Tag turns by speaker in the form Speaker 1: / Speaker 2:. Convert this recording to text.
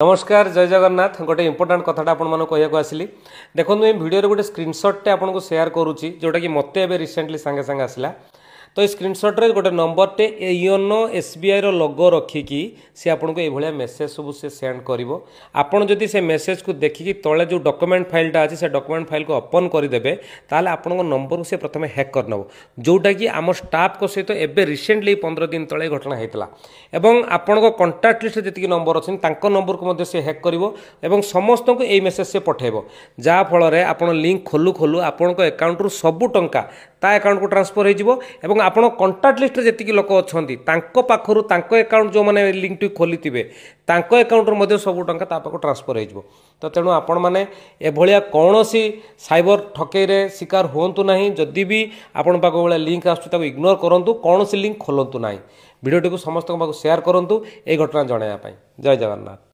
Speaker 1: नमस्कार जय जगन्नाथ गोटे इंपोर्टाट कथाटा आपको कहूँ आसली देखो ये वीडियो गोटे स्क्रीनशॉट आपको शेयर करुच्ची जोटा कि मत रिसेंटली सांगे सांगे आसला तो ये स्क्रीनशॉट रे गोटे नंबरटे योनो एसबीआई रो लोगो रखिकी सी आपको ये मेसेज सब से सेंड करिवो आपण जदि से मेसेज को देखिकी तले जो डॉक्यूमेंट फाइलटा अच्छे से डॉक्यूमेंट फाइल को ओपन करदेवे ताले आपण नंबर को से प्रथम हैक करनब जोटा कि आम स्टाफ को सहित एवं रिसेंटली 15 दिन तले घटना होता एवं आपण कंटाक्ट लिस्ट जी नंबर अच्छे नंबर को से हैक कर समस्त को यही मेसेज से पठेब जहाँफल आप लिंक खोलू खोलू आपण अकाउंट सबू टंका ता अकाउंट को ट्रांसफर हो आपण कंटाक्ट लिस्ट जी लोक अच्छा पाखर अकाउंट जो मैंने लिंक टी खोली थे अकाउंट सबू टंका पाक ट्रांसफर हो तो तेणु आपण मैंने एभलिया कौन सी साइबर ठकईरे शिकार हूँ ना जदि भी आपण पाक लिंक आसू इग्नोर करूँ कौन सी लिंक खोलतु ना भिडियोटी को समस्त शेयर करूँ ये घटना जनवाई जय जगन्नाथ।